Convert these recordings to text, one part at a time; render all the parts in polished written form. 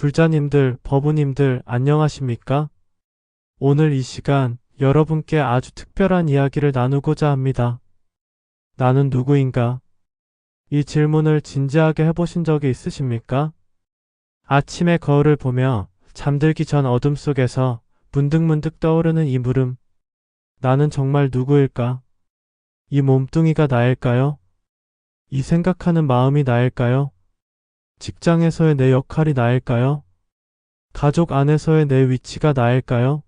불자님들, 법우님들 안녕하십니까? 오늘 이 시간 여러분께 아주 특별한 이야기를 나누고자 합니다. 나는 누구인가? 이 질문을 진지하게 해보신 적이 있으십니까? 아침의 거울을 보며 잠들기 전 어둠 속에서 문득문득 떠오르는 이 물음. 나는 정말 누구일까? 이 몸뚱이가 나일까요? 이 생각하는 마음이 나일까요? 직장에서의 내 역할이 나일까요? 가족 안에서의 내 위치가 나일까요?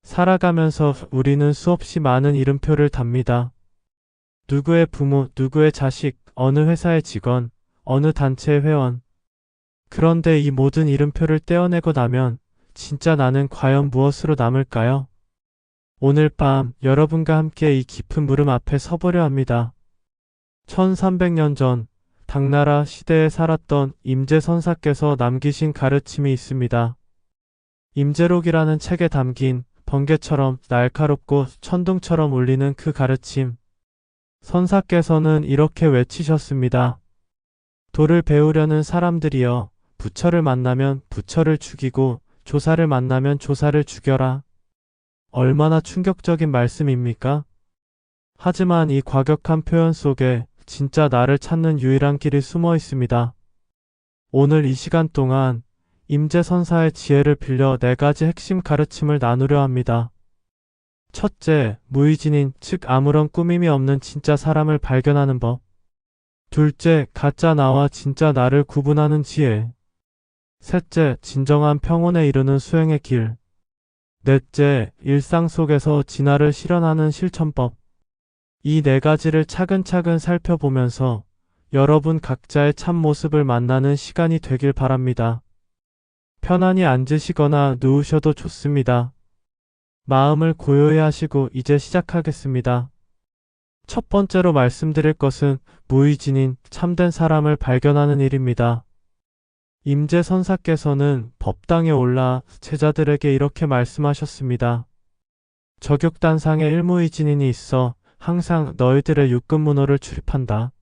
살아가면서 우리는 수없이 많은 이름표를 답니다. 누구의 부모, 누구의 자식, 어느 회사의 직원, 어느 단체의 회원. 그런데 이 모든 이름표를 떼어내고 나면 진짜 나는 과연 무엇으로 남을까요? 오늘 밤 여러분과 함께 이 깊은 물음 앞에 서보려 합니다. 1300년 전 당나라 시대에 살았던 임재선사께서 남기신 가르침이 있습니다. 임재록이라는 책에 담긴 번개처럼 날카롭고 천둥처럼 울리는 그 가르침. 선사께서는 이렇게 외치셨습니다. 도를 배우려는 사람들이여, 부처를 만나면 부처를 죽이고 조사를 만나면 조사를 죽여라. 얼마나 충격적인 말씀입니까? 하지만 이 과격한 표현 속에 진짜 나를 찾는 유일한 길이 숨어 있습니다. 오늘 이 시간 동안 임재선사의 지혜를 빌려 4가지 핵심 가르침을 나누려 합니다. 첫째, 무의진인, 즉 아무런 꾸밈이 없는 진짜 사람을 발견하는 법. 둘째, 가짜 나와 진짜 나를 구분하는 지혜. 셋째, 진정한 평온에 이르는 수행의 길. 넷째, 일상 속에서 진화를 실현하는 실천법. 이 4가지를 차근차근 살펴보면서 여러분 각자의 참모습을 만나는 시간이 되길 바랍니다. 편안히 앉으시거나 누우셔도 좋습니다. 마음을 고요히 하시고 이제 시작하겠습니다. 첫 번째로 말씀드릴 것은 무의진인 참된 사람을 발견하는 일입니다. 임재선사께서는 법당에 올라 제자들에게 이렇게 말씀하셨습니다. 저격단상에 일무의진인이 있어 항상 너희들의 육근문호를 출입한다.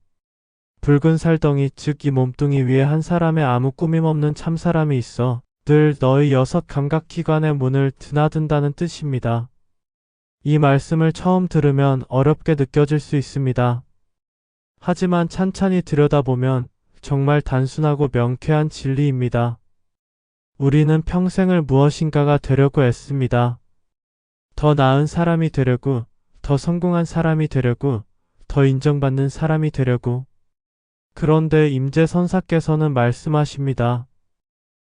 붉은 살덩이 즉 이 몸뚱이 위에 한 사람의 아무 꾸밈 없는 참사람이 있어 늘 너희 6 감각기관의 문을 드나든다는 뜻입니다. 이 말씀을 처음 들으면 어렵게 느껴질 수 있습니다. 하지만 찬찬히 들여다보면 정말 단순하고 명쾌한 진리입니다. 우리는 평생을 무엇인가가 되려고 애씁니다. 더 나은 사람이 되려고, 더 성공한 사람이 되려고, 더 인정받는 사람이 되려고. 그런데 임재선사께서는 말씀하십니다.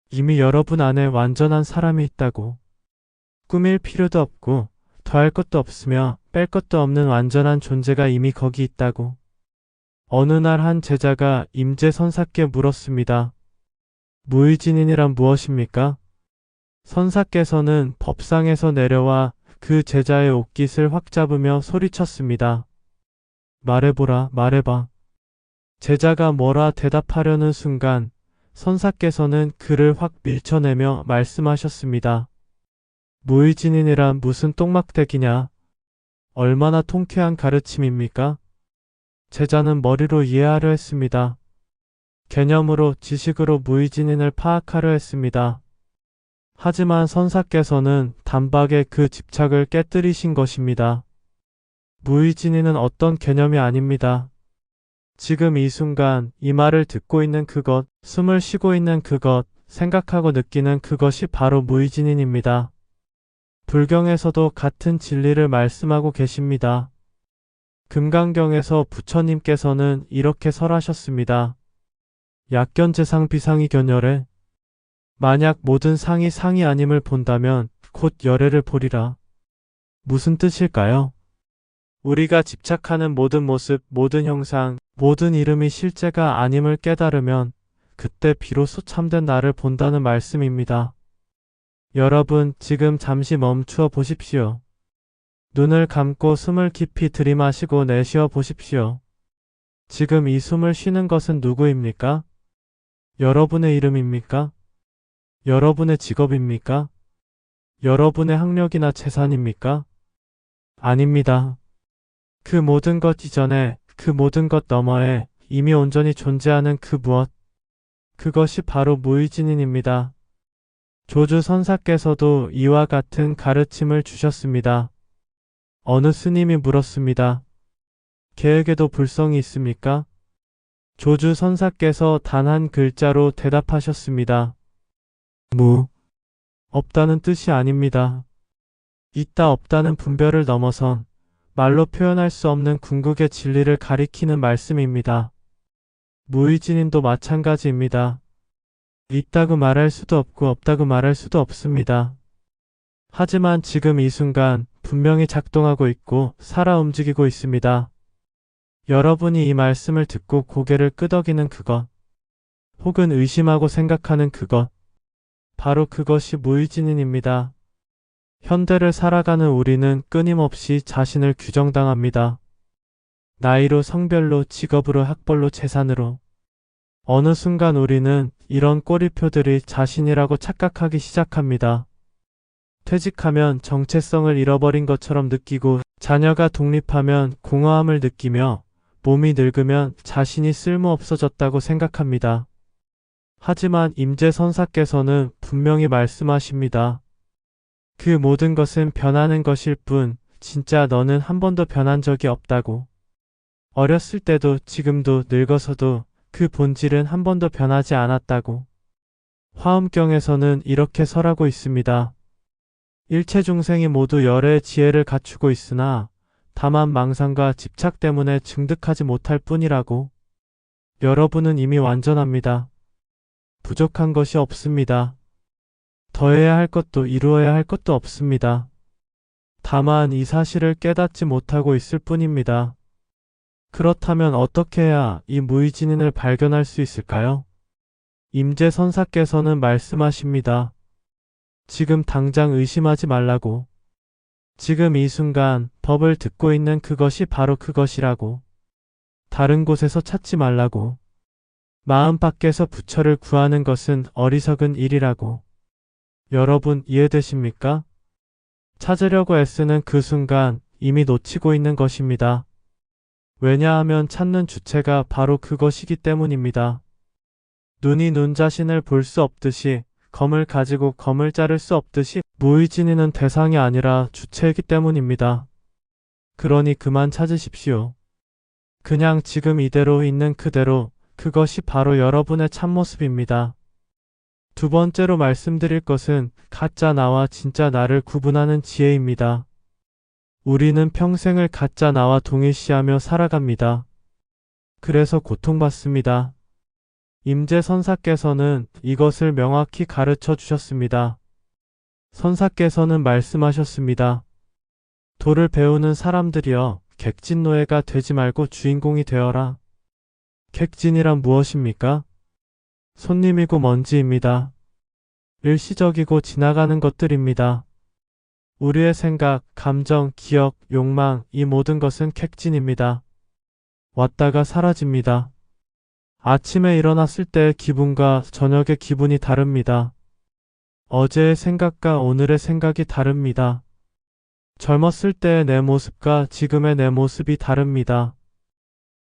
이미 여러분 안에 완전한 사람이 있다고. 꾸밀 필요도 없고 더할 것도 없으며 뺄 것도 없는 완전한 존재가 이미 거기 있다고. 어느 날 한 제자가 임재선사께 물었습니다. 무의진인이란 무엇입니까? 선사께서는 법상에서 내려와 그 제자의 옷깃을 확 잡으며 소리쳤습니다. 말해보라, 말해봐. 제자가 뭐라 대답하려는 순간 선사께서는 그를 확 밀쳐내며 말씀하셨습니다. 무의진인이란 무슨 똥막대기냐? 얼마나 통쾌한 가르침입니까? 제자는 머리로 이해하려 했습니다. 개념으로, 지식으로 무의진인을 파악하려 했습니다. 하지만 선사께서는 단박에 그 집착을 깨뜨리신 것입니다. 무의진인은 어떤 개념이 아닙니다. 지금 이 순간 이 말을 듣고 있는 그것, 숨을 쉬고 있는 그것, 생각하고 느끼는 그것이 바로 무의진인입니다. 불경에서도 같은 진리를 말씀하고 계십니다. 금강경에서 부처님께서는 이렇게 설하셨습니다. 약견재상 비상이 견열해. 만약 모든 상이 상이 아님을 본다면 곧 열애를 보리라. 무슨 뜻일까요? 우리가 집착하는 모든 모습, 모든 형상, 모든 이름이 실제가 아님을 깨달으면 그때 비로소 참된 나를 본다는 말씀입니다. 여러분, 지금 잠시 멈추어 보십시오. 눈을 감고 숨을 깊이 들이마시고 내쉬어 보십시오. 지금 이 숨을 쉬는 것은 누구입니까? 여러분의 이름입니까? 여러분의 직업입니까? 여러분의 학력이나 재산입니까? 아닙니다. 그 모든 것 이전에, 그 모든 것 너머에 이미 온전히 존재하는 그 무엇, 그것이 바로 무의진인입니다. 조주 선사께서도 이와 같은 가르침을 주셨습니다. 어느 스님이 물었습니다. 개에게도 불성이 있습니까? 조주 선사께서 단 한 글자로 대답하셨습니다. 없다는 뜻이 아닙니다. 있다 없다는 분별을 넘어선 말로 표현할 수 없는 궁극의 진리를 가리키는 말씀입니다. 무의진인도 마찬가지입니다. 있다고 말할 수도 없고 없다고 말할 수도 없습니다. 하지만 지금 이 순간 분명히 작동하고 있고 살아 움직이고 있습니다. 여러분이 이 말씀을 듣고 고개를 끄덕이는 그것, 혹은 의심하고 생각하는 그것, 바로 그것이 무의진인입니다. 현대를 살아가는 우리는 끊임없이 자신을 규정당합니다. 나이로, 성별로, 직업으로, 학벌로, 재산으로. 어느 순간 우리는 이런 꼬리표들이 자신이라고 착각하기 시작합니다. 퇴직하면 정체성을 잃어버린 것처럼 느끼고, 자녀가 독립하면 공허함을 느끼며, 몸이 늙으면 자신이 쓸모없어졌다고 생각합니다. 하지만 임재선사께서는 분명히 말씀하십니다. 그 모든 것은 변하는 것일 뿐, 진짜 너는 한 번도 변한 적이 없다고. 어렸을 때도 지금도 늙어서도 그 본질은 한 번도 변하지 않았다고. 화엄경에서는 이렇게 설하고 있습니다. 일체 중생이 모두 열의 지혜를 갖추고 있으나 다만 망상과 집착 때문에 증득하지 못할 뿐이라고. 여러분은 이미 완전합니다. 부족한 것이 없습니다. 더해야 할 것도 이루어야 할 것도 없습니다. 다만 이 사실을 깨닫지 못하고 있을 뿐입니다. 그렇다면 어떻게 해야 이 무의진인을 발견할 수 있을까요? 임재선사께서는 말씀하십니다. 지금 당장 의심하지 말라고. 지금 이 순간 법을 듣고 있는 그것이 바로 그것이라고. 다른 곳에서 찾지 말라고. 마음 밖에서 부처를 구하는 것은 어리석은 일이라고. 여러분 이해되십니까? 찾으려고 애쓰는 그 순간 이미 놓치고 있는 것입니다. 왜냐하면 찾는 주체가 바로 그것이기 때문입니다. 눈이 눈 자신을 볼 수 없듯이, 검을 가지고 검을 자를 수 없듯이 무의진이는 대상이 아니라 주체이기 때문입니다. 그러니 그만 찾으십시오. 그냥 지금 이대로 있는 그대로, 그것이 바로 여러분의 참모습입니다. 두 번째로 말씀드릴 것은 가짜 나와 진짜 나를 구분하는 지혜입니다. 우리는 평생을 가짜 나와 동일시하며 살아갑니다. 그래서 고통받습니다. 임재선사께서는 이것을 명확히 가르쳐 주셨습니다. 선사께서는 말씀하셨습니다. 도를 배우는 사람들이여, 객진노예가 되지 말고 주인공이 되어라. 객진이란 무엇입니까? 손님이고 먼지입니다. 일시적이고 지나가는 것들입니다. 우리의 생각, 감정, 기억, 욕망, 이 모든 것은 객진입니다. 왔다가 사라집니다. 아침에 일어났을 때의 기분과 저녁의 기분이 다릅니다. 어제의 생각과 오늘의 생각이 다릅니다. 젊었을 때의 내 모습과 지금의 내 모습이 다릅니다.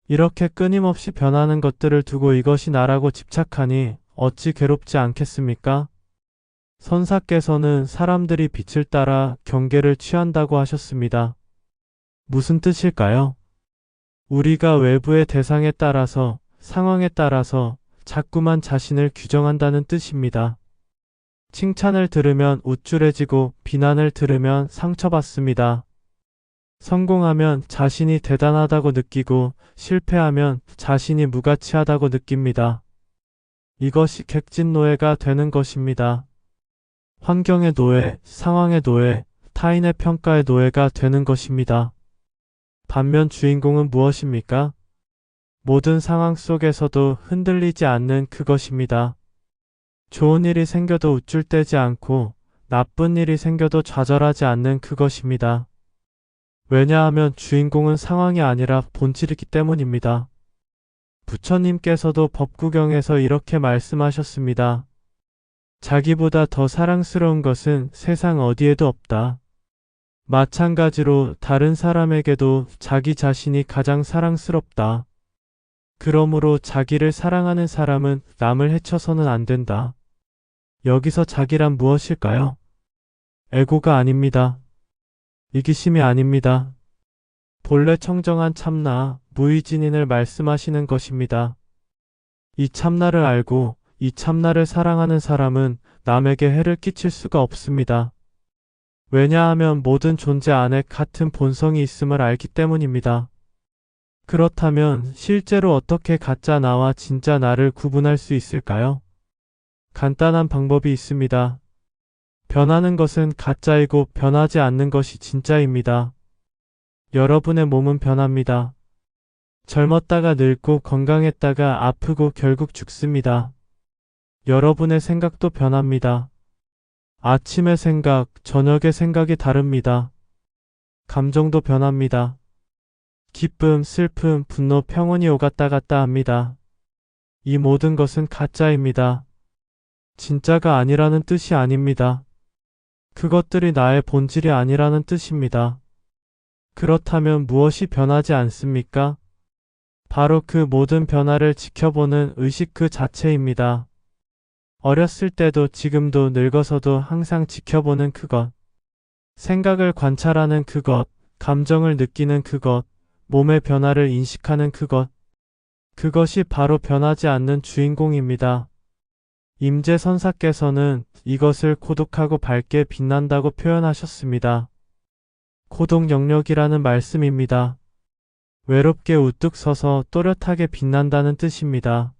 이렇게 끊임없이 변하는 것들을 두고 이것이 나라고 집착하니 어찌 괴롭지 않겠습니까? 선사께서는 사람들이 빛을 따라 경계를 취한다고 하셨습니다. 무슨 뜻일까요? 우리가 외부의 대상에 따라서, 상황에 따라서 자꾸만 자신을 규정한다는 뜻입니다. 칭찬을 들으면 우쭐해지고 비난을 들으면 상처받습니다. 성공하면 자신이 대단하다고 느끼고 실패하면 자신이 무가치하다고 느낍니다. 이것이 객진노예가 되는 것입니다. 환경의 노예, 상황의 노예, 타인의 평가의 노예가 되는 것입니다. 반면 주인공은 무엇입니까? 모든 상황 속에서도 흔들리지 않는 그것입니다. 좋은 일이 생겨도 우쭐대지 않고 나쁜 일이 생겨도 좌절하지 않는 그것입니다. 왜냐하면 주인공은 상황이 아니라 본질이기 때문입니다. 부처님께서도 법구경에서 이렇게 말씀하셨습니다. 자기보다 더 사랑스러운 것은 세상 어디에도 없다. 마찬가지로 다른 사람에게도 자기 자신이 가장 사랑스럽다. 그러므로 자기를 사랑하는 사람은 남을 해쳐서는 안 된다. 여기서 자기란 무엇일까요? 에고가 아닙니다. 이기심이 아닙니다. 본래 청정한 참나, 무의진인을 말씀하시는 것입니다. 이 참나를 알고 이 참나를 사랑하는 사람은 남에게 해를 끼칠 수가 없습니다. 왜냐하면 모든 존재 안에 같은 본성이 있음을 알기 때문입니다. 그렇다면 실제로 어떻게 가짜 나와 진짜 나를 구분할 수 있을까요? 간단한 방법이 있습니다. 변하는 것은 가짜이고 변하지 않는 것이 진짜입니다. 여러분의 몸은 변합니다. 젊었다가 늙고 건강했다가 아프고 결국 죽습니다. 여러분의 생각도 변합니다. 아침의 생각, 저녁의 생각이 다릅니다. 감정도 변합니다. 기쁨, 슬픔, 분노, 평온이 오갔다 갔다 합니다. 이 모든 것은 가짜입니다. 진짜가 아니라는 뜻이 아닙니다. 그것들이 나의 본질이 아니라는 뜻입니다. 그렇다면 무엇이 변하지 않습니까? 바로 그 모든 변화를 지켜보는 의식 그 자체입니다. 어렸을 때도 지금도 늙어서도 항상 지켜보는 그것. 생각을 관찰하는 그것, 감정을 느끼는 그것, 몸의 변화를 인식하는 그것. 그것이 바로 변하지 않는 주인공입니다. 임재선사께서는 이것을 고독하고 밝게 빛난다고 표현하셨습니다. 고독 영역이라는 말씀입니다. 외롭게 우뚝 서서 또렷하게 빛난다는 뜻입니다.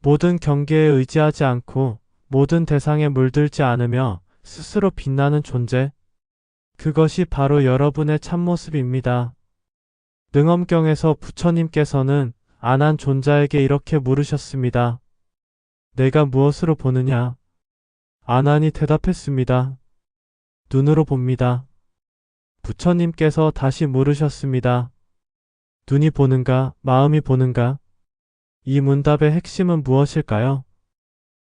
모든 경계에 의지하지 않고 모든 대상에 물들지 않으며 스스로 빛나는 존재. 그것이 바로 여러분의 참모습입니다. 능엄경에서 부처님께서는 안한 존자에게 이렇게 물으셨습니다. 내가 무엇으로 보느냐? 안한이 대답했습니다. 눈으로 봅니다. 부처님께서 다시 물으셨습니다. 눈이 보는가, 마음이 보는가? 이 문답의 핵심은 무엇일까요?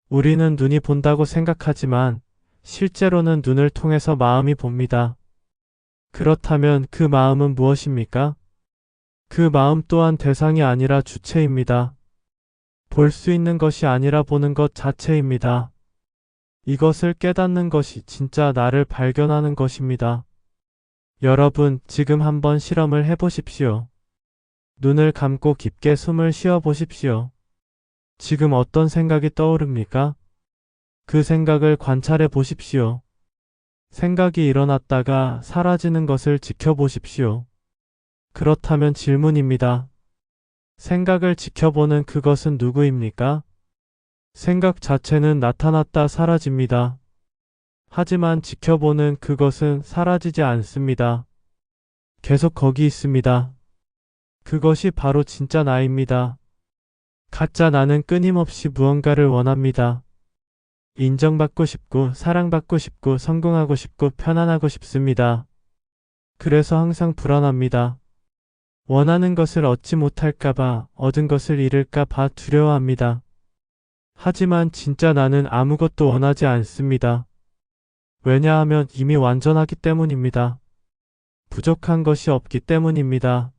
우리는 눈이 본다고 생각하지만 실제로는 눈을 통해서 마음이 봅니다. 그렇다면 그 마음은 무엇입니까? 그 마음 또한 대상이 아니라 주체입니다. 볼 수 있는 것이 아니라 보는 것 자체입니다. 이것을 깨닫는 것이 진짜 나를 발견하는 것입니다. 여러분, 지금 한번 실험을 해보십시오. 눈을 감고 깊게 숨을 쉬어 보십시오. 지금 어떤 생각이 떠오릅니까? 그 생각을 관찰해 보십시오. 생각이 일어났다가 사라지는 것을 지켜보십시오. 그렇다면 질문입니다. 생각을 지켜보는 그것은 누구입니까? 생각 자체는 나타났다 사라집니다. 하지만 지켜보는 그것은 사라지지 않습니다. 계속 거기 있습니다. 그것이 바로 진짜 나입니다. 가짜 나는 끊임없이 무언가를 원합니다. 인정받고 싶고 사랑받고 싶고 성공하고 싶고 편안하고 싶습니다. 그래서 항상 불안합니다. 원하는 것을 얻지 못할까봐, 얻은 것을 잃을까봐 두려워합니다. 하지만 진짜 나는 아무것도 원하지 않습니다. 왜냐하면 이미 완전하기 때문입니다. 부족한 것이 없기 때문입니다.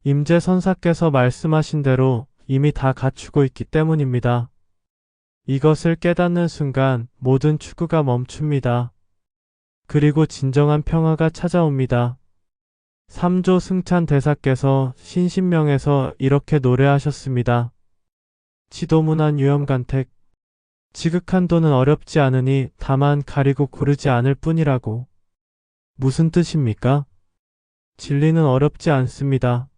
임재선사께서 말씀하신 대로 이미 다 갖추고 있기 때문입니다. 이것을 깨닫는 순간 모든 추구가 멈춥니다. 그리고 진정한 평화가 찾아옵니다. 삼조 승찬 대사께서 신신명에서 이렇게 노래하셨습니다. 지도문안 유염간택. 지극한도는 어렵지 않으니 다만 가리고 고르지 않을 뿐이라고. 무슨 뜻입니까? 진리는 어렵지 않습니다.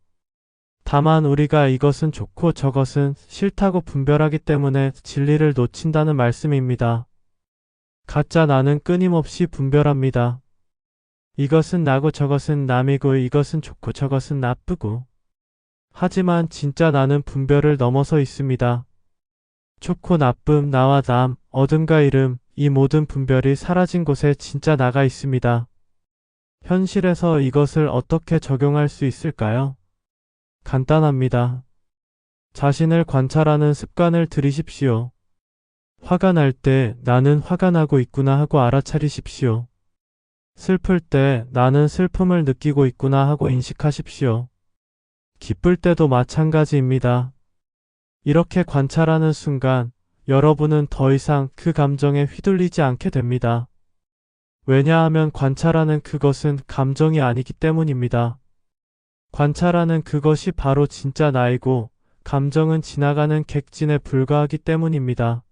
다만 우리가 이것은 좋고 저것은 싫다고 분별하기 때문에 진리를 놓친다는 말씀입니다. 가짜 나는 끊임없이 분별합니다. 이것은 나고 저것은 남이고 이것은 좋고 저것은 나쁘고. 하지만 진짜 나는 분별을 넘어서 있습니다. 좋고 나쁨, 나와 남, 어둠과 이름, 이 모든 분별이 사라진 곳에 진짜 나가 있습니다. 현실에서 이것을 어떻게 적용할 수 있을까요? 간단합니다. 자신을 관찰하는 습관을 들이십시오. 화가 날 때 나는 화가 나고 있구나 하고 알아차리십시오. 슬플 때 나는 슬픔을 느끼고 있구나 하고 인식하십시오. 기쁠 때도 마찬가지입니다. 이렇게 관찰하는 순간 여러분은 더 이상 그 감정에 휘둘리지 않게 됩니다. 왜냐하면 관찰하는 그것은 감정이 아니기 때문입니다. 관찰하는 그것이 바로 진짜 나이고 감정은 지나가는 객진에 불과하기 때문입니다.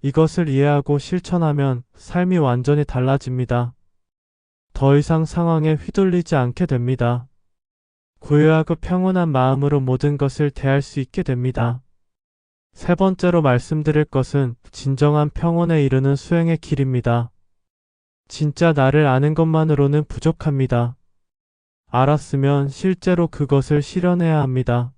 이것을 이해하고 실천하면 삶이 완전히 달라집니다. 더 이상 상황에 휘둘리지 않게 됩니다. 고요하고 평온한 마음으로 모든 것을 대할 수 있게 됩니다. 세 번째로 말씀드릴 것은 진정한 평온에 이르는 수행의 길입니다. 진짜 나를 아는 것만으로는 부족합니다. 알았으면 실제로 그것을 실현해야 합니다.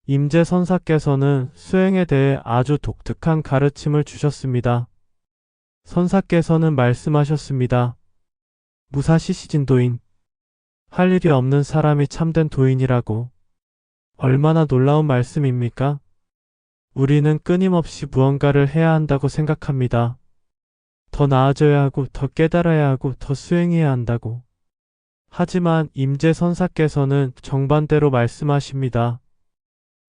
임재선사께서는 수행에 대해 아주 독특한 가르침을 주셨습니다. 선사께서는 말씀하셨습니다. 무사시 시진도인. 할 일이 없는 사람이 참된 도인이라고. 얼마나 놀라운 말씀입니까? 우리는 끊임없이 무언가를 해야 한다고 생각합니다. 더 나아져야 하고 더 깨달아야 하고 더 수행해야 한다고. 하지만 임재선사께서는 정반대로 말씀하십니다.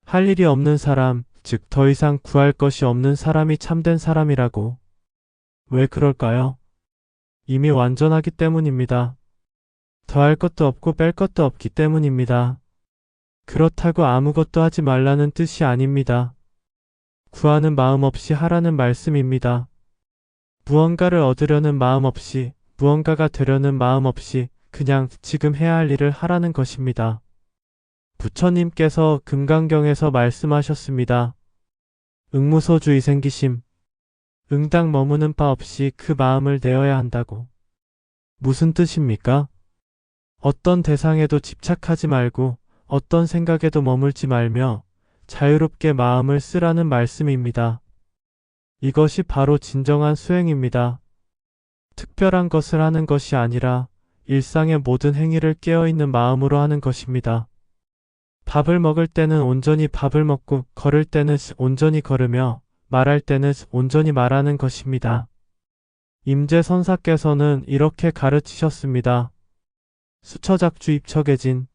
할 일이 없는 사람, 즉 더 이상 구할 것이 없는 사람이 참된 사람이라고. 왜 그럴까요? 이미 완전하기 때문입니다. 더할 것도 없고 뺄 것도 없기 때문입니다. 그렇다고 아무것도 하지 말라는 뜻이 아닙니다. 구하는 마음 없이 하라는 말씀입니다. 무언가를 얻으려는 마음 없이, 무언가가 되려는 마음 없이 그냥 지금 해야 할 일을 하라는 것입니다. 부처님께서 금강경에서 말씀하셨습니다. 응무소주의 생기심. 응당 머무는 바 없이 그 마음을 내어야 한다고. 무슨 뜻입니까? 어떤 대상에도 집착하지 말고 어떤 생각에도 머물지 말며 자유롭게 마음을 쓰라는 말씀입니다. 이것이 바로 진정한 수행입니다. 특별한 것을 하는 것이 아니라 일상의 모든 행위를 깨어있는 마음으로 하는 것입니다. 밥을 먹을 때는 온전히 밥을 먹고 걸을 때는 온전히 걸으며 말할 때는 온전히 말하는 것입니다. 임재선사께서는 이렇게 가르치셨습니다. 수처작주 입처계진.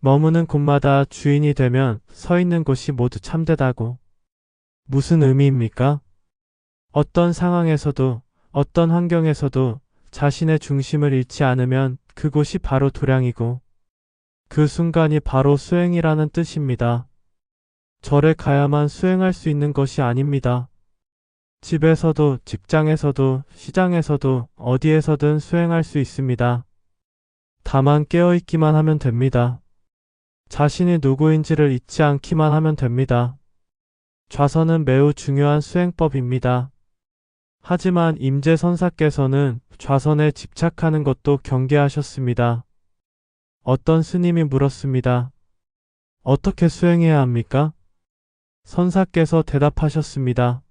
머무는 곳마다 주인이 되면 서 있는 곳이 모두 참되다고. 무슨 의미입니까? 어떤 상황에서도 어떤 환경에서도 자신의 중심을 잃지 않으면 그곳이 바로 도량이고 그 순간이 바로 수행이라는 뜻입니다. 절에 가야만 수행할 수 있는 것이 아닙니다. 집에서도 직장에서도 시장에서도 어디에서든 수행할 수 있습니다. 다만 깨어있기만 하면 됩니다. 자신이 누구인지를 잊지 않기만 하면 됩니다. 좌선은 매우 중요한 수행법입니다. 하지만 임재선사께서는 좌선에 집착하는 것도 경계하셨습니다. 어떤 스님이 물었습니다. 어떻게 수행해야 합니까? 선사께서 대답하셨습니다.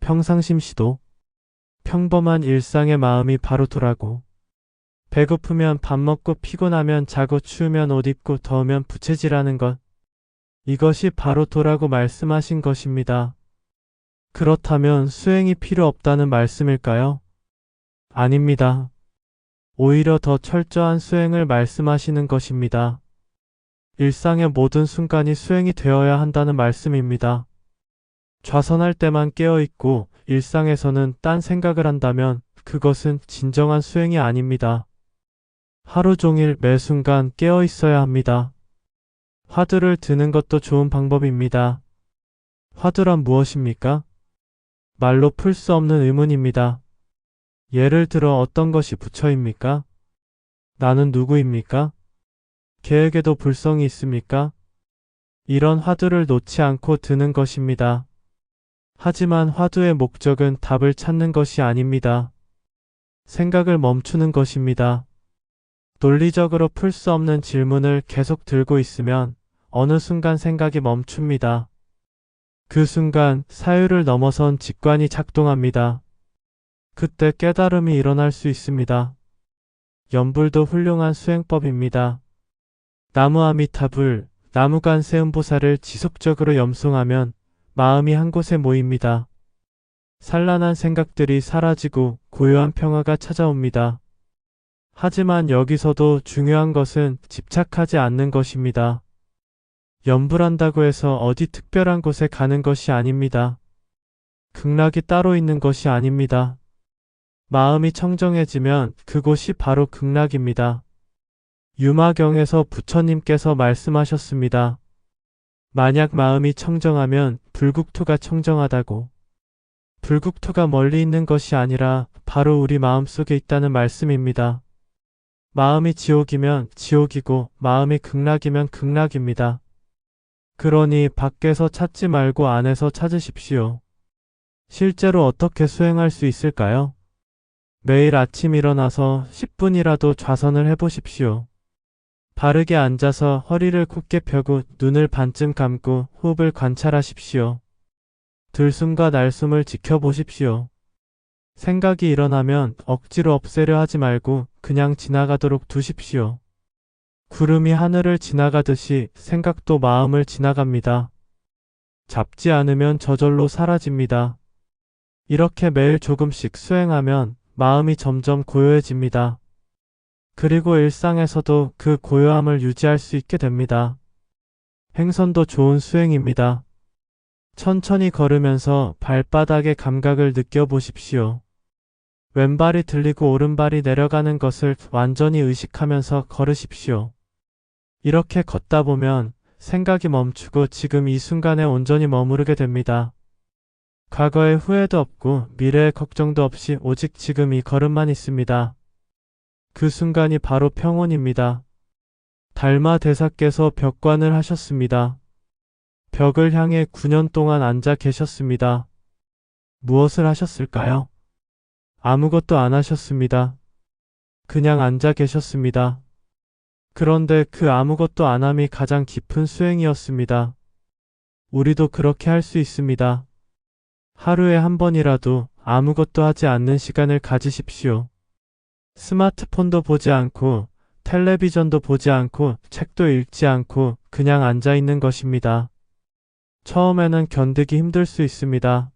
평상심시도. 평범한 일상의 마음이 바로더라고. 배고프면 밥 먹고 피곤하면 자고 추우면 옷 입고 더우면 부채질하는 것. 이것이 바로도라고 말씀하신 것입니다. 그렇다면 수행이 필요 없다는 말씀일까요? 아닙니다. 오히려 더 철저한 수행을 말씀하시는 것입니다. 일상의 모든 순간이 수행이 되어야 한다는 말씀입니다. 좌선할 때만 깨어있고 일상에서는 딴 생각을 한다면 그것은 진정한 수행이 아닙니다. 하루 종일 매 순간 깨어 있어야 합니다. 화두를 드는 것도 좋은 방법입니다. 화두란 무엇입니까? 말로 풀 수 없는 의문입니다. 예를 들어 어떤 것이 부처입니까? 나는 누구입니까? 개에게도 불성이 있습니까? 이런 화두를 놓지 않고 드는 것입니다. 하지만 화두의 목적은 답을 찾는 것이 아닙니다. 생각을 멈추는 것입니다. 논리적으로 풀 수 없는 질문을 계속 들고 있으면 어느 순간 생각이 멈춥니다. 그 순간 사유를 넘어선 직관이 작동합니다. 그때 깨달음이 일어날 수 있습니다. 염불도 훌륭한 수행법입니다. 나무 아미타불, 나무간 세음보살을 지속적으로 염송하면 마음이 한 곳에 모입니다. 산란한 생각들이 사라지고 고요한 평화가 찾아옵니다. 하지만 여기서도 중요한 것은 집착하지 않는 것입니다. 염불한다고 해서 어디 특별한 곳에 가는 것이 아닙니다. 극락이 따로 있는 것이 아닙니다. 마음이 청정해지면 그곳이 바로 극락입니다. 유마경에서 부처님께서 말씀하셨습니다. 만약 마음이 청정하면 불국토가 청정하다고. 불국토가 멀리 있는 것이 아니라 바로 우리 마음 속에 있다는 말씀입니다. 마음이 지옥이면 지옥이고 마음이 극락이면 극락입니다. 그러니 밖에서 찾지 말고 안에서 찾으십시오. 실제로 어떻게 수행할 수 있을까요? 매일 아침 일어나서 10분이라도 좌선을 해보십시오. 바르게 앉아서 허리를 굳게 펴고 눈을 반쯤 감고 호흡을 관찰하십시오. 들숨과 날숨을 지켜보십시오. 생각이 일어나면 억지로 없애려 하지 말고 그냥 지나가도록 두십시오. 구름이 하늘을 지나가듯이 생각도 마음을 지나갑니다. 잡지 않으면 저절로 사라집니다. 이렇게 매일 조금씩 수행하면 마음이 점점 고요해집니다. 그리고 일상에서도 그 고요함을 유지할 수 있게 됩니다. 행선도 좋은 수행입니다. 천천히 걸으면서 발바닥의 감각을 느껴보십시오. 왼발이 들리고 오른발이 내려가는 것을 완전히 의식하면서 걸으십시오. 이렇게 걷다 보면 생각이 멈추고 지금 이 순간에 온전히 머무르게 됩니다. 과거의 후회도 없고 미래의 걱정도 없이 오직 지금 이 걸음만 있습니다. 그 순간이 바로 평온입니다. 달마 대사께서 벽관을 하셨습니다. 벽을 향해 9년 동안 앉아 계셨습니다. 무엇을 하셨을까요? 아무것도 안 하셨습니다. 그냥 앉아 계셨습니다. 그런데 그 아무것도 안 함이 가장 깊은 수행이었습니다. 우리도 그렇게 할 수 있습니다. 하루에 한 번이라도 아무것도 하지 않는 시간을 가지십시오. 스마트폰도 보지 않고 텔레비전도 보지 않고 책도 읽지 않고 그냥 앉아 있는 것입니다. 처음에는 견디기 힘들 수 있습니다.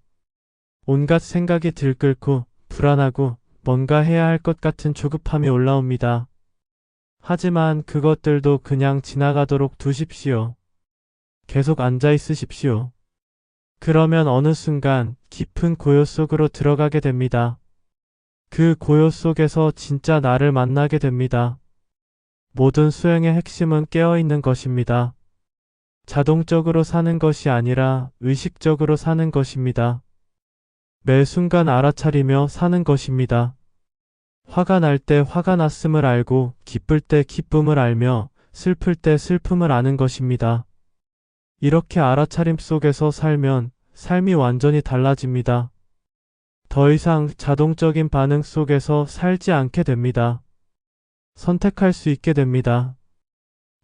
온갖 생각이 들끓고 불안하고 뭔가 해야 할 것 같은 조급함이 올라옵니다. 하지만 그것들도 그냥 지나가도록 두십시오. 계속 앉아 있으십시오. 그러면 어느 순간 깊은 고요 속으로 들어가게 됩니다. 그 고요 속에서 진짜 나를 만나게 됩니다. 모든 수행의 핵심은 깨어있는 것입니다. 자동적으로 사는 것이 아니라 의식적으로 사는 것입니다. 매 순간 알아차리며 사는 것입니다. 화가 날 때 화가 났음을 알고 기쁠 때 기쁨을 알며 슬플 때 슬픔을 아는 것입니다. 이렇게 알아차림 속에서 살면 삶이 완전히 달라집니다. 더 이상 자동적인 반응 속에서 살지 않게 됩니다. 선택할 수 있게 됩니다.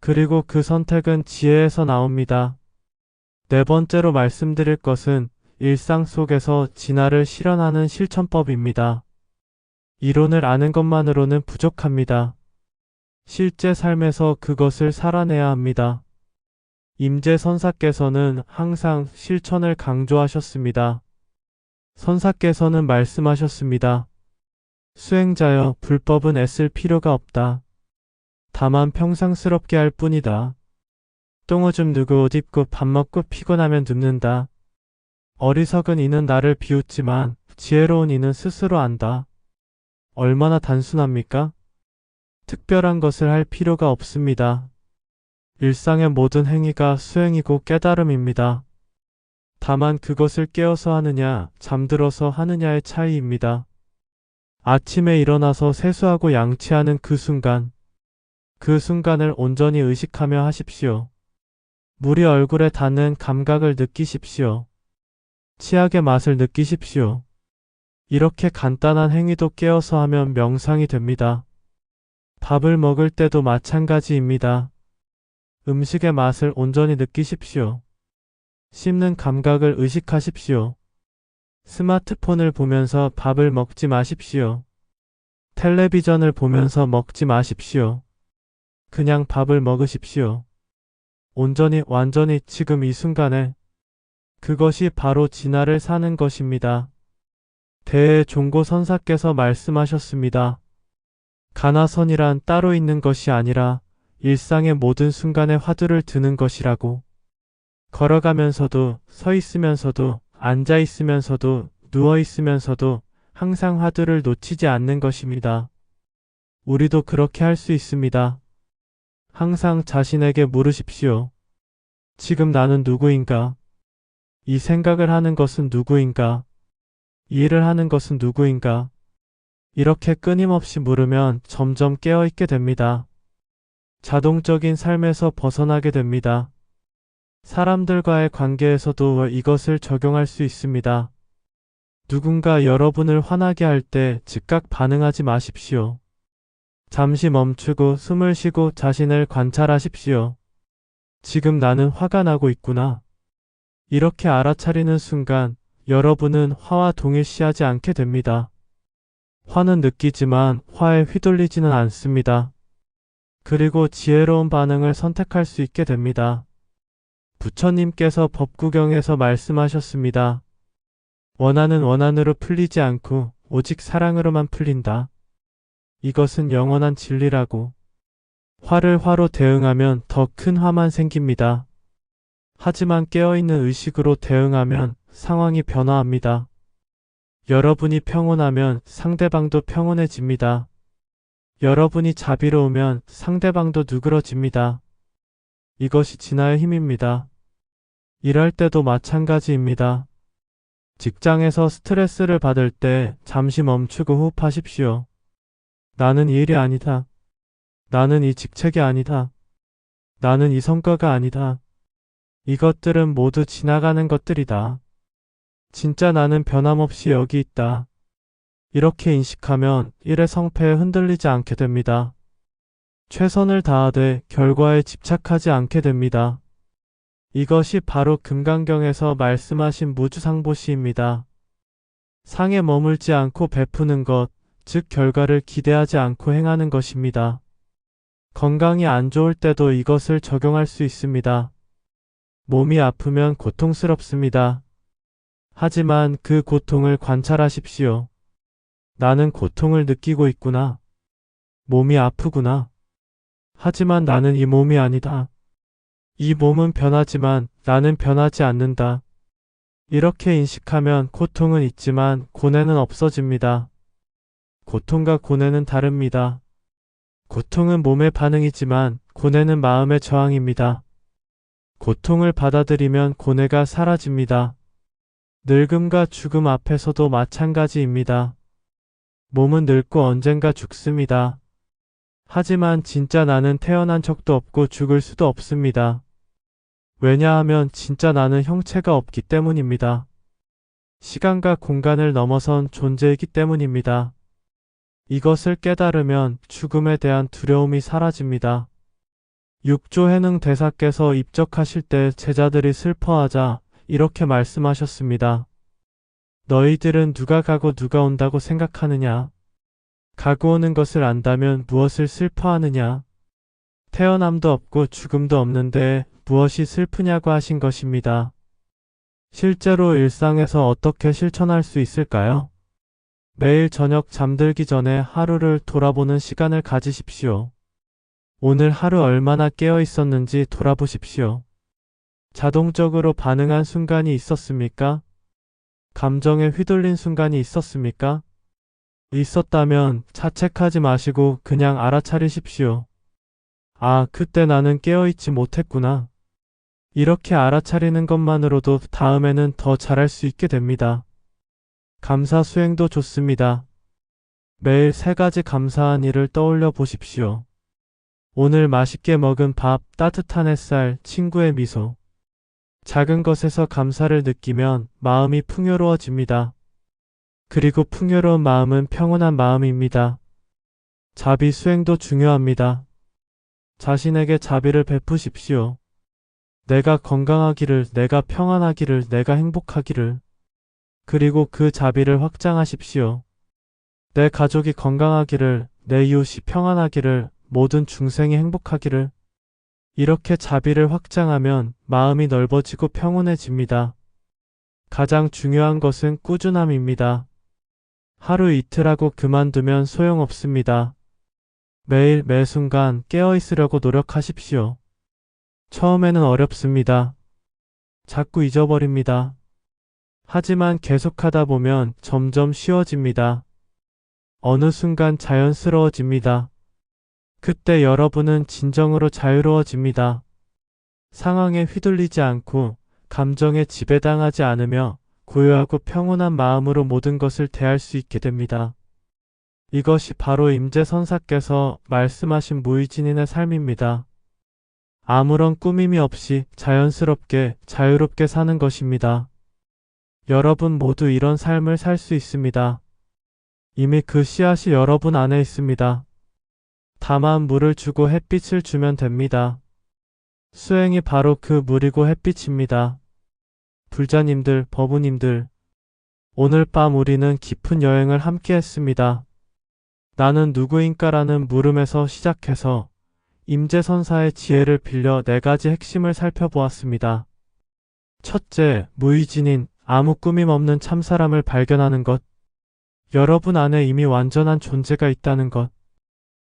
그리고 그 선택은 지혜에서 나옵니다. 네 번째로 말씀드릴 것은 일상 속에서 진화를 실현하는 실천법입니다. 이론을 아는 것만으로는 부족합니다. 실제 삶에서 그것을 살아내야 합니다. 임재 선사께서는 항상 실천을 강조하셨습니다. 선사께서는 말씀하셨습니다. 수행자여, 불법은 애쓸 필요가 없다. 다만 평상스럽게 할 뿐이다. 똥오줌 누구 옷 입고 밥 먹고 피곤하면 눕는다. 어리석은 이는 나를 비웃지만 지혜로운 이는 스스로 안다. 얼마나 단순합니까? 특별한 것을 할 필요가 없습니다. 일상의 모든 행위가 수행이고 깨달음입니다. 다만 그것을 깨어서 하느냐, 잠들어서 하느냐의 차이입니다. 아침에 일어나서 세수하고 양치하는 그 순간을 온전히 의식하며 하십시오. 물이 얼굴에 닿는 감각을 느끼십시오. 치약의 맛을 느끼십시오. 이렇게 간단한 행위도 깨어서 하면 명상이 됩니다. 밥을 먹을 때도 마찬가지입니다. 음식의 맛을 온전히 느끼십시오. 씹는 감각을 의식하십시오. 스마트폰을 보면서 밥을 먹지 마십시오. 텔레비전을 보면서 먹지 마십시오. 그냥 밥을 먹으십시오. 온전히 완전히 지금 이 순간에 그것이 바로 진화를 사는 것입니다. 대종고 선사께서 말씀하셨습니다. 가나선이란 따로 있는 것이 아니라 일상의 모든 순간에 화두를 드는 것이라고. 걸어가면서도, 서 있으면서도, 앉아 있으면서도, 누워 있으면서도 항상 화두를 놓치지 않는 것입니다. 우리도 그렇게 할 수 있습니다. 항상 자신에게 물으십시오. 지금 나는 누구인가? 이 생각을 하는 것은 누구인가? 이 일을 하는 것은 누구인가? 이렇게 끊임없이 물으면 점점 깨어있게 됩니다. 자동적인 삶에서 벗어나게 됩니다. 사람들과의 관계에서도 이것을 적용할 수 있습니다. 누군가 여러분을 화나게 할 때 즉각 반응하지 마십시오. 잠시 멈추고 숨을 쉬고 자신을 관찰하십시오. 지금 나는 화가 나고 있구나. 이렇게 알아차리는 순간 여러분은 화와 동일시하지 않게 됩니다. 화는 느끼지만 화에 휘둘리지는 않습니다. 그리고 지혜로운 반응을 선택할 수 있게 됩니다. 부처님께서 법구경에서 말씀하셨습니다. 원한은 원한으로 풀리지 않고 오직 사랑으로만 풀린다. 이것은 영원한 진리라고. 화를 화로 대응하면 더 큰 화만 생깁니다. 하지만 깨어있는 의식으로 대응하면 상황이 변화합니다. 여러분이 평온하면 상대방도 평온해집니다. 여러분이 자비로우면 상대방도 누그러집니다. 이것이 진화의 힘입니다. 일할 때도 마찬가지입니다. 직장에서 스트레스를 받을 때 잠시 멈추고 호흡하십시오. 나는 이 일이 아니다. 나는 이 직책이 아니다. 나는 이 성과가 아니다. 이것들은 모두 지나가는 것들이다. 진짜 나는 변함없이 여기 있다. 이렇게 인식하면 일의 성패에 흔들리지 않게 됩니다. 최선을 다하되 결과에 집착하지 않게 됩니다. 이것이 바로 금강경에서 말씀하신 무주상보시입니다. 상에 머물지 않고 베푸는 것, 즉 결과를 기대하지 않고 행하는 것입니다. 건강이 안 좋을 때도 이것을 적용할 수 있습니다. 몸이 아프면 고통스럽습니다. 하지만 그 고통을 관찰하십시오. 나는 고통을 느끼고 있구나. 몸이 아프구나. 하지만 나는 이 몸이 아니다. 이 몸은 변하지만 나는 변하지 않는다. 이렇게 인식하면 고통은 있지만 고뇌는 없어집니다. 고통과 고뇌는 다릅니다. 고통은 몸의 반응이지만 고뇌는 마음의 저항입니다. 고통을 받아들이면 고뇌가 사라집니다. 늙음과 죽음 앞에서도 마찬가지입니다. 몸은 늙고 언젠가 죽습니다. 하지만 진짜 나는 태어난 적도 없고 죽을 수도 없습니다. 왜냐하면 진짜 나는 형체가 없기 때문입니다. 시간과 공간을 넘어선 존재이기 때문입니다. 이것을 깨달으면 죽음에 대한 두려움이 사라집니다. 육조해능 대사께서 입적하실 때 제자들이 슬퍼하자 이렇게 말씀하셨습니다. 너희들은 누가 가고 누가 온다고 생각하느냐? 가고 오는 것을 안다면 무엇을 슬퍼하느냐? 태어남도 없고 죽음도 없는데 무엇이 슬프냐고 하신 것입니다. 실제로 일상에서 어떻게 실천할 수 있을까요? 매일 저녁 잠들기 전에 하루를 돌아보는 시간을 가지십시오. 오늘 하루 얼마나 깨어 있었는지 돌아보십시오. 자동적으로 반응한 순간이 있었습니까? 감정에 휘둘린 순간이 있었습니까? 있었다면 자책하지 마시고 그냥 알아차리십시오. 아, 그때 나는 깨어있지 못했구나. 이렇게 알아차리는 것만으로도 다음에는 더 잘할 수 있게 됩니다. 감사 수행도 좋습니다. 매일 3가지 감사한 일을 떠올려 보십시오. 오늘 맛있게 먹은 밥, 따뜻한 햇살, 친구의 미소. 작은 것에서 감사를 느끼면 마음이 풍요로워집니다. 그리고 풍요로운 마음은 평온한 마음입니다. 자비 수행도 중요합니다. 자신에게 자비를 베푸십시오. 내가 건강하기를, 내가 평안하기를, 내가 행복하기를. 그리고 그 자비를 확장하십시오. 내 가족이 건강하기를, 내 이웃이 평안하기를, 모든 중생이 행복하기를. 이렇게 자비를 확장하면 마음이 넓어지고 평온해집니다. 가장 중요한 것은 꾸준함입니다. 하루 이틀 하고 그만두면 소용없습니다. 매일 매 순간 깨어 있으려고 노력하십시오. 처음에는 어렵습니다. 자꾸 잊어버립니다. 하지만 계속하다 보면 점점 쉬워집니다. 어느 순간 자연스러워집니다. 그때 여러분은 진정으로 자유로워집니다. 상황에 휘둘리지 않고 감정에 지배당하지 않으며 고요하고 평온한 마음으로 모든 것을 대할 수 있게 됩니다. 이것이 바로 임재선사께서 말씀하신 무의진인의 삶입니다. 아무런 꾸밈이 없이 자연스럽게 자유롭게 사는 것입니다. 여러분 모두 이런 삶을 살 수 있습니다. 이미 그 씨앗이 여러분 안에 있습니다. 다만 물을 주고 햇빛을 주면 됩니다. 수행이 바로 그 물이고 햇빛입니다. 불자님들, 법우님들, 오늘 밤 우리는 깊은 여행을 함께 했습니다. 나는 누구인가라는 물음에서 시작해서 임재선사의 지혜를 빌려 4가지 핵심을 살펴보았습니다. 첫째, 무의진인, 아무 꾸밈 없는 참사람을 발견하는 것. 여러분 안에 이미 완전한 존재가 있다는 것.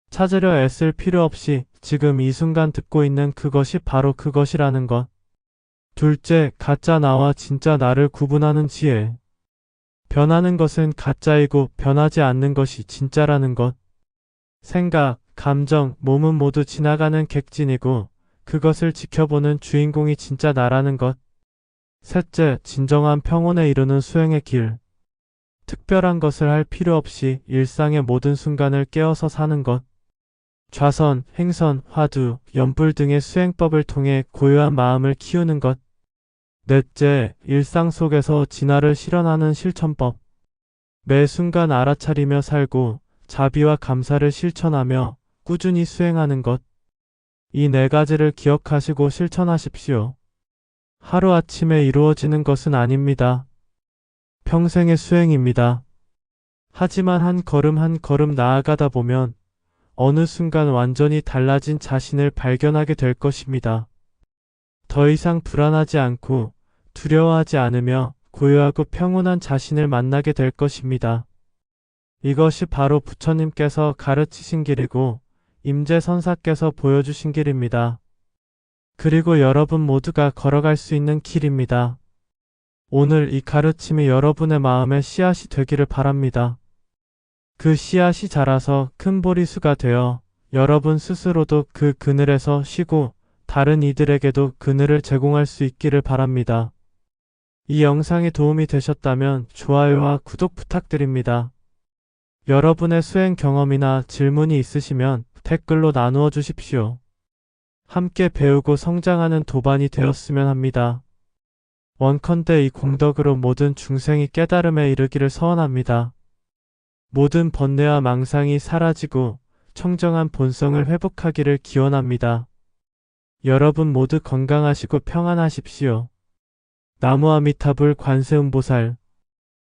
찾으려 애쓸 필요 없이 지금 이 순간 듣고 있는 그것이 바로 그것이라는 것. 둘째, 가짜 나와 진짜 나를 구분하는 지혜. 변하는 것은 가짜이고 변하지 않는 것이 진짜라는 것. 생각, 감정, 몸은 모두 지나가는 객진이고 그것을 지켜보는 주인공이 진짜 나라는 것. 셋째, 진정한 평온에 이르는 수행의 길. 특별한 것을 할 필요 없이 일상의 모든 순간을 깨어서 사는 것. 좌선, 행선, 화두, 연불 등의 수행법을 통해 고요한 마음을 키우는 것. 넷째, 일상 속에서 진화를 실현하는 실천법. 매 순간 알아차리며 살고 자비와 감사를 실천하며 꾸준히 수행하는 것. 이 4가지를 기억하시고 실천하십시오. 하루아침에 이루어지는 것은 아닙니다. 평생의 수행입니다. 하지만 한 걸음 한 걸음 나아가다 보면 어느 순간 완전히 달라진 자신을 발견하게 될 것입니다. 더 이상 불안하지 않고 두려워하지 않으며 고요하고 평온한 자신을 만나게 될 것입니다. 이것이 바로 부처님께서 가르치신 길이고 임재선사께서 보여주신 길입니다. 그리고 여러분 모두가 걸어갈 수 있는 길입니다. 오늘 이 가르침이 여러분의 마음의 씨앗이 되기를 바랍니다. 그 씨앗이 자라서 큰 보리수가 되어 여러분 스스로도 그 그늘에서 쉬고 다른 이들에게도 그늘을 제공할 수 있기를 바랍니다. 이 영상이 도움이 되셨다면 좋아요와 구독 부탁드립니다. 여러분의 수행 경험이나 질문이 있으시면 댓글로 나누어 주십시오. 함께 배우고 성장하는 도반이 되었으면 합니다. 원컨대 이 공덕으로 모든 중생이 깨달음에 이르기를 서원합니다. 모든 번뇌와 망상이 사라지고 청정한 본성을 회복하기를 기원합니다. 여러분 모두 건강하시고 평안하십시오. 나무아미타불 관세음보살